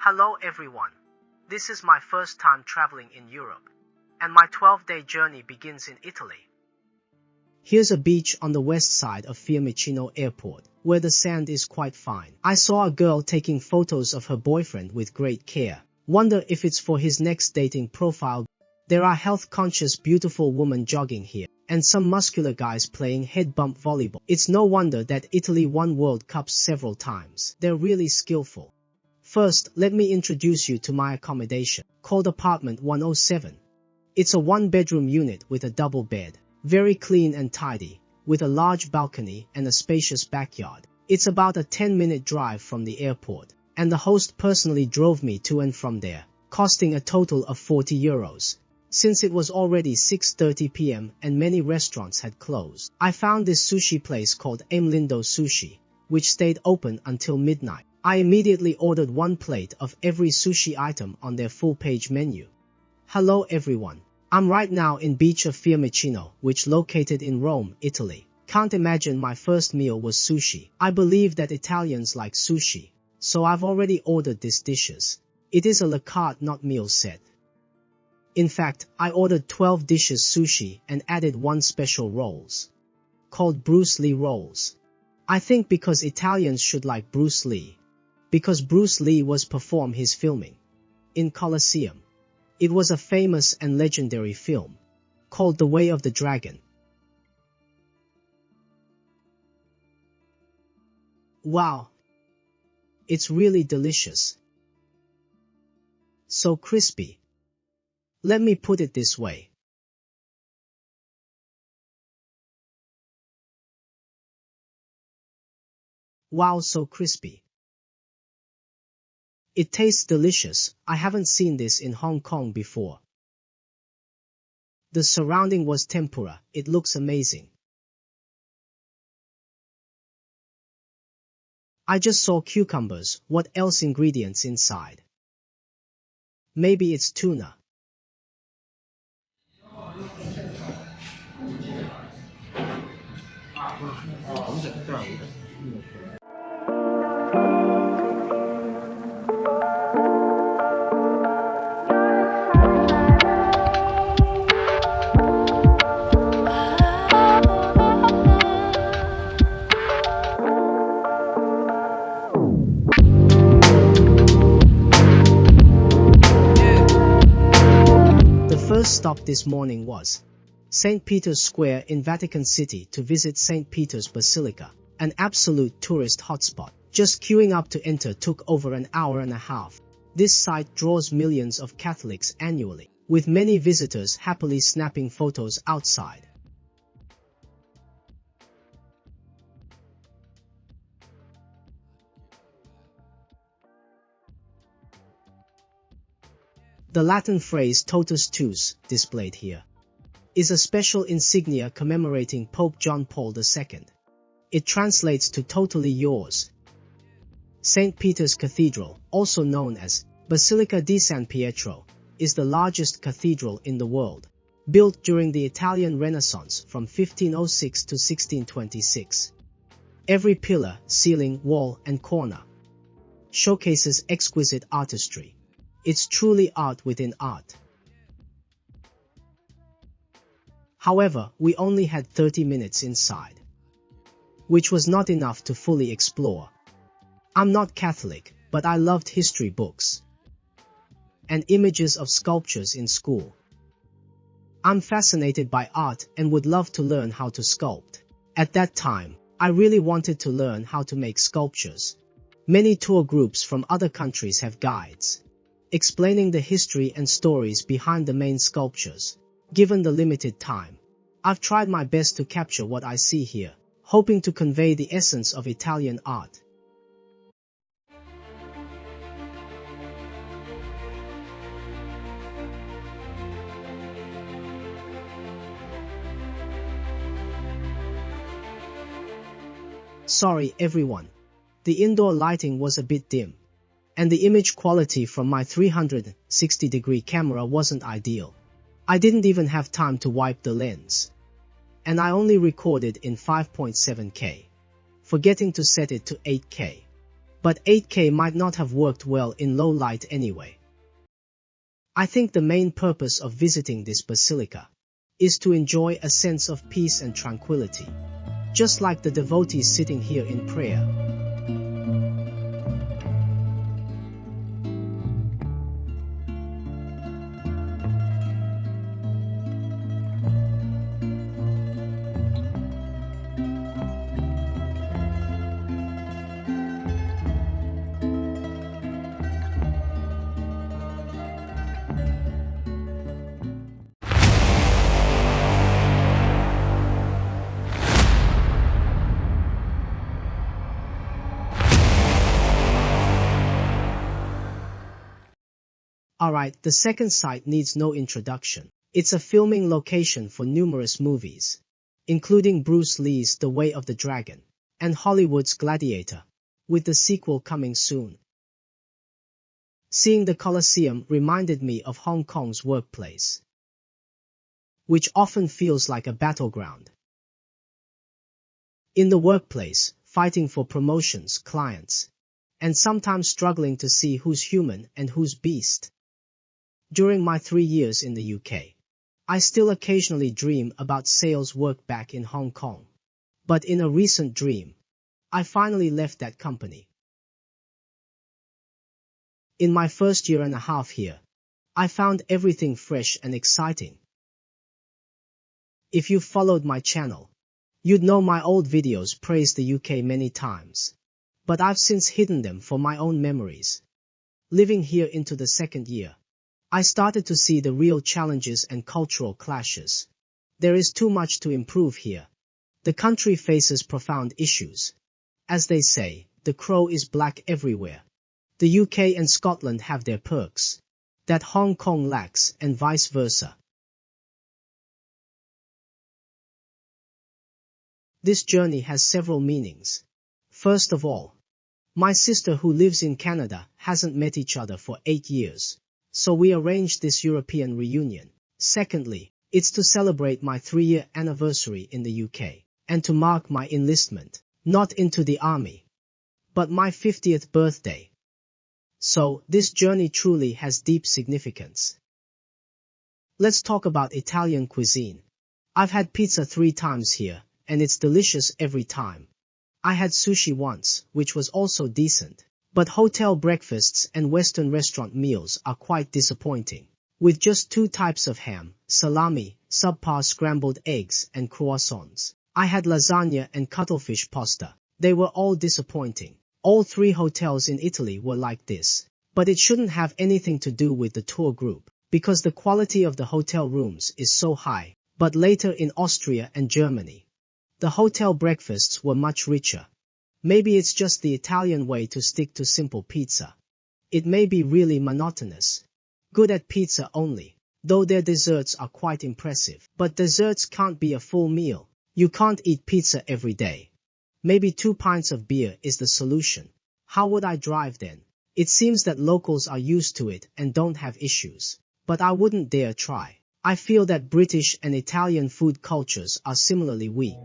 Hello everyone. This is my first time traveling in Europe, and my 12-day journey begins in Italy. Here's a beach on the west side of Fiumicino airport, where the sand is quite fine. I saw a girl taking photos of her boyfriend with great care. Wonder if it's for his next dating profile. There are health-conscious beautiful women jogging here, and some muscular guys playing head-bump volleyball. It's no wonder that Italy won World Cups several times. They're really skillful. First, let me introduce you to my accommodation, called Apartment 107. It's a one-bedroom unit with a double bed, very clean and tidy, with a large balcony and a spacious backyard. It's about a 10-minute drive from the airport, and the host personally drove me to and from there, costing a total of €40. Since it was already 6:30 p.m. and many restaurants had closed, I found this sushi place called Lindo Sushi, which stayed open until midnight. I immediately ordered one plate of every sushi item on their full-page menu. Hello everyone. I'm right now in beach of Fiumicino, which located in Rome, Italy. Can't imagine my first meal was sushi. I believe that Italians like sushi, so I've already ordered these dishes. It is a la carte, not meal set. In fact, I ordered 12 dishes sushi and added one special rolls, called Bruce Lee rolls. I think because Italians should like Bruce Lee, because Bruce Lee was perform his filming in Colosseum. It was a famous and legendary film, called The Way of the Dragon. Wow! It's really delicious. So crispy. Let me put it this way. Wow, so crispy. It tastes delicious. I haven't seen this in Hong Kong before. The surrounding was tempura. It looks amazing. I just saw cucumbers. What else ingredients inside? Maybe it's tuna. The first stop this morning was St. Peter's Square in Vatican City to visit St. Peter's Basilica, an absolute tourist hotspot. Just queuing up to enter took over an hour and a half. This site draws millions of Catholics annually, with many visitors happily snapping photos outside. The Latin phrase totus tuus, displayed here, is a special insignia commemorating Pope John Paul II. It translates to totally yours. St. Peter's Cathedral, also known as Basilica di San Pietro, is the largest cathedral in the world, built during the Italian Renaissance from 1506 to 1626. Every pillar, ceiling, wall, and corner showcases exquisite artistry. It's truly art within art. However, we only had 30 minutes inside, which was not enough to fully explore. I'm not Catholic, but I loved history books and images of sculptures in school. I'm fascinated by art and would love to learn how to sculpt. At that time, I really wanted to learn how to make sculptures. Many tour groups from other countries have guides explaining the history and stories behind the main sculptures. Given the limited time, I've tried my best to capture what I see here, hoping to convey the essence of Italian art. Sorry everyone. The indoor lighting was a bit dim, and the image quality from my 360-degree camera wasn't ideal. I didn't even have time to wipe the lens, and I only recorded in 5.7K, forgetting to set it to 8K. but 8K might not have worked well in low light anyway. I think the main purpose of visiting this basilica is to enjoy a sense of peace and tranquility, just like the devotees sitting here in prayer. Alright, the second site needs no introduction. It's a filming location for numerous movies, including Bruce Lee's The Way of the Dragon and Hollywood's Gladiator, with the sequel coming soon. Seeing the Colosseum reminded me of Hong Kong's workplace, which often feels like a battleground. In the workplace, fighting for promotions, clients, and sometimes struggling to see who's human and who's beast. During my 3 years in the UK, I still occasionally dream about sales work back in Hong Kong. But in a recent dream, I finally left that company. In my first year and a half here, I found everything fresh and exciting. If you followed my channel, you'd know my old videos praised the UK many times, but I've since hidden them for my own memories. Living here into the second year, I started to see the real challenges and cultural clashes. There is too much to improve here. The country faces profound issues. As they say, the crow is black everywhere. The UK and Scotland have their perks that Hong Kong lacks, and vice versa. This journey has several meanings. First of all, my sister who lives in Canada hasn't met each other for 8 years. So we arranged this European reunion. Secondly, it's to celebrate my 3-year anniversary in the UK, and to mark my enlistment, not into the army, but my 50th birthday. So, this journey truly has deep significance. Let's talk about Italian cuisine. I've had pizza 3 times here, and it's delicious every time. I had sushi once, which was also decent. But hotel breakfasts and Western restaurant meals are quite disappointing. With just 2 types of ham, salami, subpar scrambled eggs, and croissants. I had lasagna and cuttlefish pasta. They were all disappointing. All 3 hotels in Italy were like this. But it shouldn't have anything to do with the tour group, because the quality of the hotel rooms is so high. But later in Austria and Germany, the hotel breakfasts were much richer. Maybe it's just the Italian way to stick to simple pizza. It may be really monotonous. Good at pizza only, though their desserts are quite impressive. But desserts can't be a full meal. You can't eat pizza every day. Maybe 2 pints of beer is the solution. How would I drive then? It seems that locals are used to it and don't have issues. But I wouldn't dare try. I feel that British and Italian food cultures are similarly weak.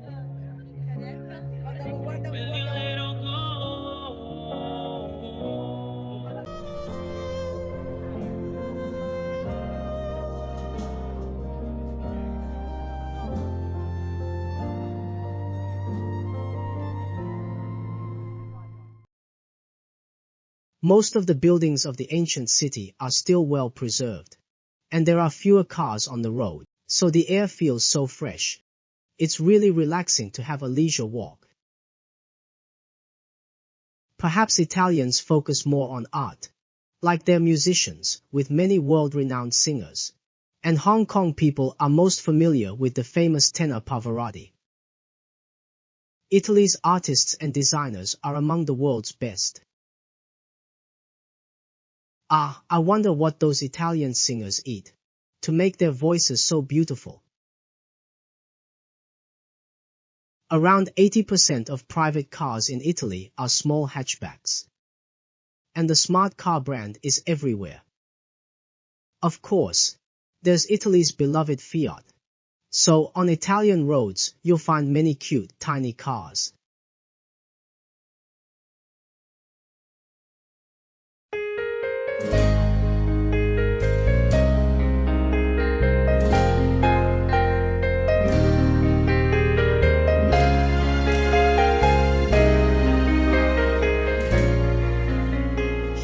Most of the buildings of the ancient city are still well preserved, and there are fewer cars on the road, so the air feels so fresh. It's really relaxing to have a leisure walk. Perhaps Italians focus more on art, like their musicians, with many world-renowned singers, and Hong Kong people are most familiar with the famous tenor Pavarotti. Italy's artists and designers are among the world's best. I wonder what those Italian singers eat to make their voices so beautiful. Around 80% of private cars in Italy are small hatchbacks. And the smart car brand is everywhere. Of course, there's Italy's beloved Fiat. So on Italian roads, you'll find many cute, tiny cars.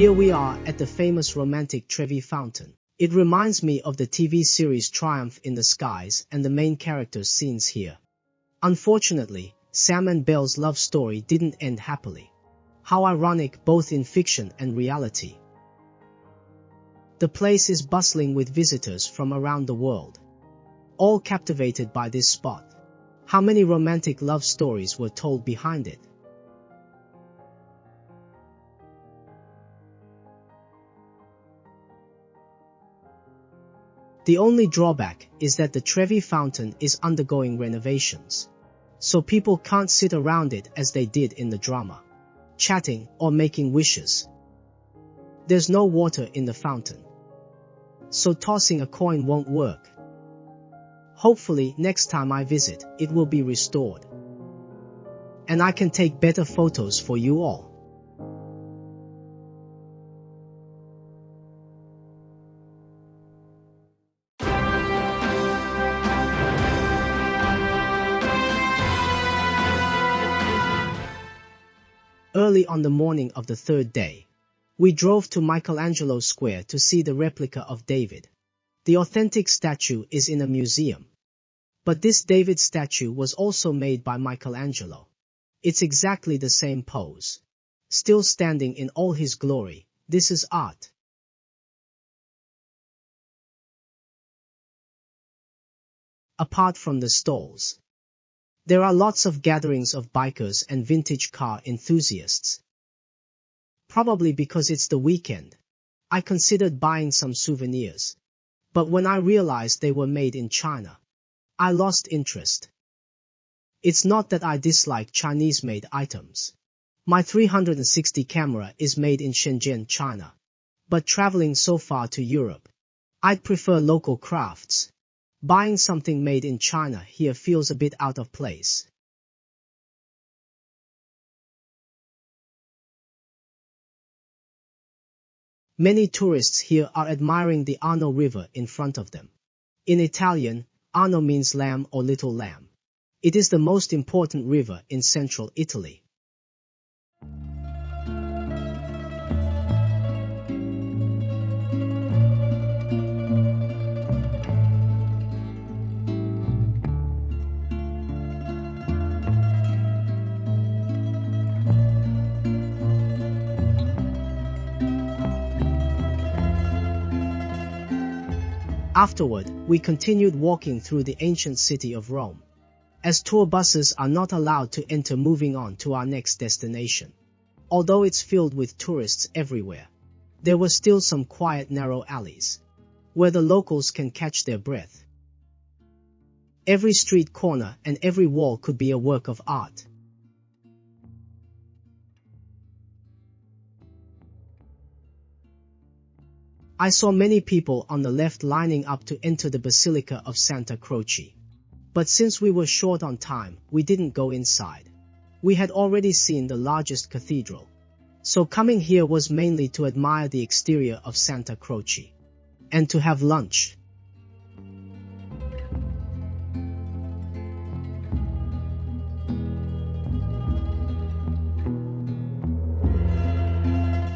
Here we are at the famous romantic Trevi Fountain. It reminds me of the TV series Triumph in the Skies and the main character's scenes here. Unfortunately, Sam and Belle's love story didn't end happily. How ironic, both in fiction and reality. The place is bustling with visitors from around the world, all captivated by this spot. How many romantic love stories were told behind it? The only drawback is that the Trevi Fountain is undergoing renovations, so people can't sit around it as they did in the drama, chatting or making wishes. There's no water in the fountain, so tossing a coin won't work. Hopefully, next time I visit, it will be restored, and I can take better photos for you all. Early on the morning of the third day, we drove to Michelangelo Square to see the replica of David. The authentic statue is in a museum. But this David statue was also made by Michelangelo. It's exactly the same pose. Still standing in all his glory. This is art. Apart from the stalls, there are lots of gatherings of bikers and vintage car enthusiasts. Probably because it's the weekend, I considered buying some souvenirs. But when I realized they were made in China, I lost interest. It's not that I dislike Chinese-made items. My 360 camera is made in Shenzhen, China. But traveling so far to Europe, I'd prefer local crafts. Buying something made in China here feels a bit out of place. Many tourists here are admiring the Arno River in front of them. In Italian, Arno means lamb or little lamb. It is the most important river in central Italy. Afterward, we continued walking through the ancient city of Rome. As tour buses are not allowed to enter, moving on to our next destination. Although it's filled with tourists everywhere, there were still some quiet narrow alleys, where the locals can catch their breath. Every street corner and every wall could be a work of art. I saw many people on the left lining up to enter the Basilica of Santa Croce. But since we were short on time, we didn't go inside. We had already seen the largest cathedral. So coming here was mainly to admire the exterior of Santa Croce and to have lunch.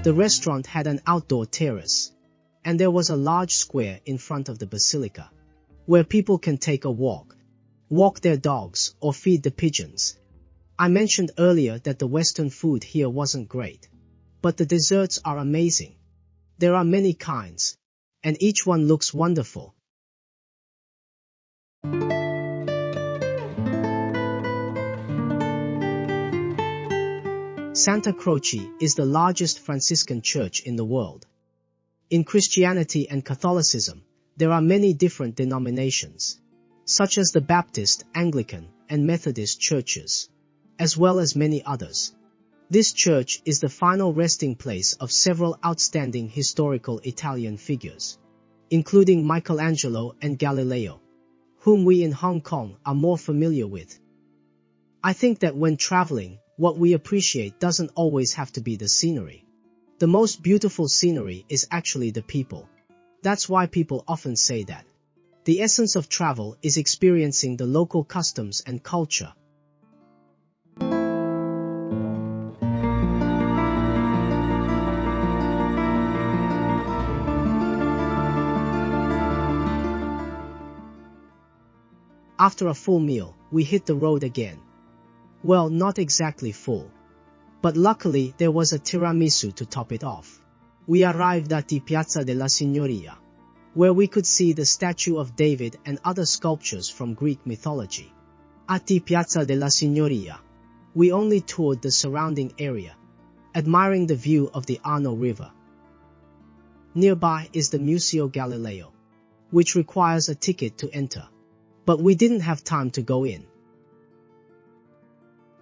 The restaurant had an outdoor terrace, and there was a large square in front of the basilica, where people can take a walk their dogs, or feed the pigeons. I mentioned earlier that the Western food here wasn't great, but the desserts are amazing. There are many kinds, and each one looks wonderful. Santa Croce is the largest Franciscan church in the world. In Christianity and Catholicism, there are many different denominations, such as the Baptist, Anglican, and Methodist churches, as well as many others. This church is the final resting place of several outstanding historical Italian figures, including Michelangelo and Galileo, whom we in Hong Kong are more familiar with. I think that when traveling, what we appreciate doesn't always have to be the scenery. The most beautiful scenery is actually the people. That's why people often say that the essence of travel is experiencing the local customs and culture. After a full meal, we hit the road again. Well, not exactly full. But luckily there was a tiramisu to top it off. We arrived at the Piazza della Signoria, where we could see the statue of David and other sculptures from Greek mythology. At the Piazza della Signoria, we only toured the surrounding area, admiring the view of the Arno River. Nearby is the Museo Galileo, which requires a ticket to enter. But we didn't have time to go in.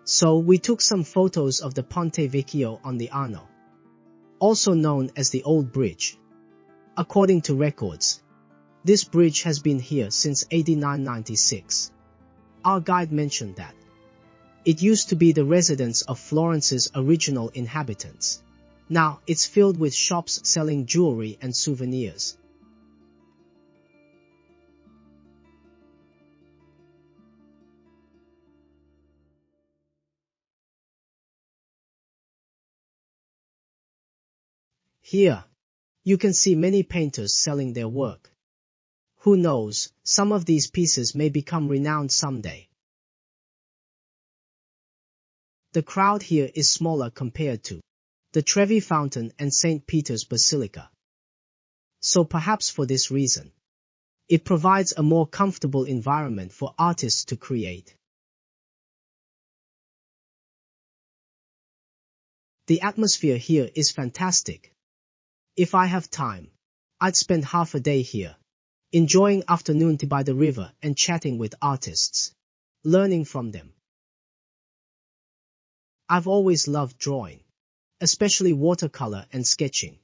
So we took some photos of the Ponte Vecchio on the Arno, also known as the Old Bridge. According to records, this bridge has been here since AD 996. Our guide mentioned that it used to be the residence of Florence's original inhabitants. Now it's filled with shops selling jewelry and souvenirs. Here, you can see many painters selling their work. Who knows, some of these pieces may become renowned someday. The crowd here is smaller compared to the Trevi Fountain and St. Peter's Basilica. So perhaps for this reason, it provides a more comfortable environment for artists to create. The atmosphere here is fantastic. If I have time, I'd spend half a day here, enjoying afternoon tea by the river and chatting with artists, learning from them. I've always loved drawing, especially watercolor and sketching,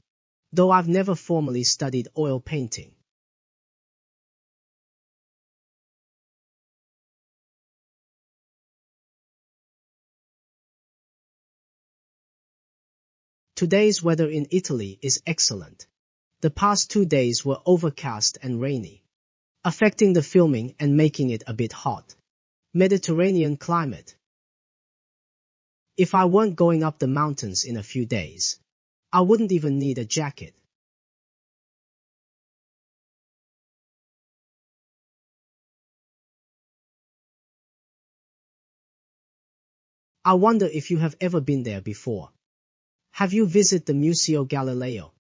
though I've never formally studied oil painting. Today's weather in Italy is excellent. The past 2 days were overcast and rainy, affecting the filming and making it a bit hot. Mediterranean climate. If I weren't going up the mountains in a few days, I wouldn't even need a jacket. I wonder if you have ever been there before. Have you visited the Museo Galileo?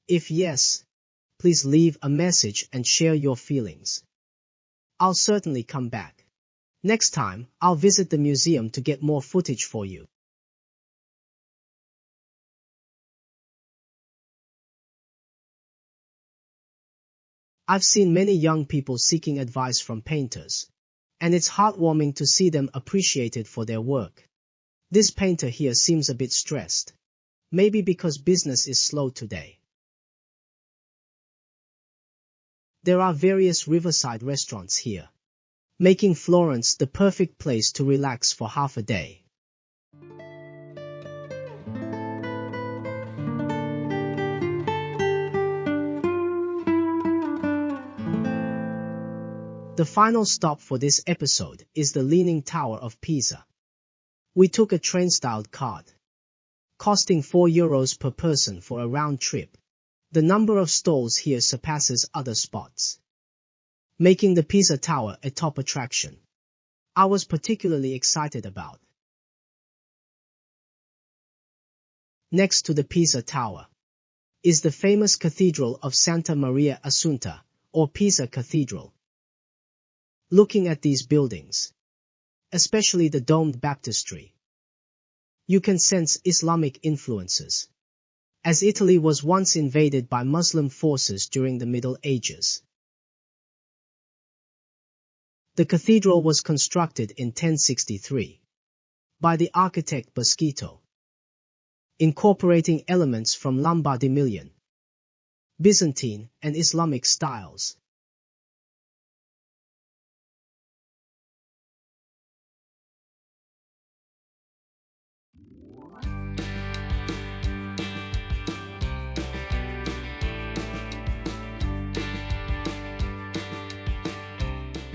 If yes, please leave a message and share your feelings. I'll certainly come back. Next time, I'll visit the museum to get more footage for you. I've seen many young people seeking advice from painters, and it's heartwarming to see them appreciated for their work. This painter here seems a bit stressed. Maybe because business is slow today. There are various riverside restaurants here, making Florence the perfect place to relax for half a day. The final stop for this episode is the Leaning Tower of Pisa. We took a train-styled card, costing €4 per person for a round trip. The number of stalls here surpasses other spots, making the Pisa Tower a top attraction. I was particularly excited about. Next to the Pisa Tower is the famous Cathedral of Santa Maria Assunta, or Pisa Cathedral. Looking at these buildings, especially the domed baptistry, you can sense Islamic influences, as Italy was once invaded by Muslim forces during the Middle Ages. The cathedral was constructed in 1063 by the architect Basilica, incorporating elements from Lombard-Emilian, Byzantine, and Islamic styles.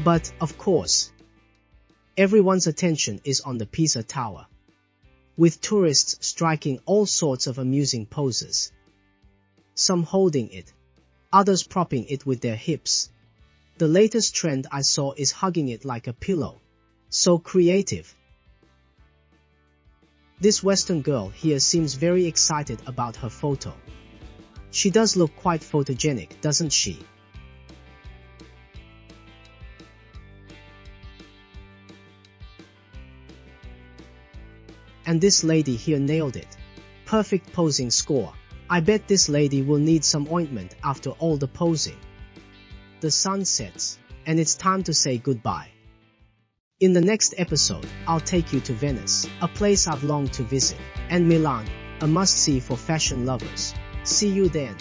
But, of course, everyone's attention is on the Pisa Tower, with tourists striking all sorts of amusing poses. Some holding it, others propping it with their hips, The latest trend I saw is hugging it like a pillow. So creative. This Western girl here seems very excited about her photo. She does look quite photogenic, doesn't she? And this lady here nailed it. Perfect posing score. I bet this lady will need some ointment after all the posing. The sun sets, and it's time to say goodbye. In the next episode, I'll take you to Venice, a place I've longed to visit, and Milan, a must-see for fashion lovers. See you then.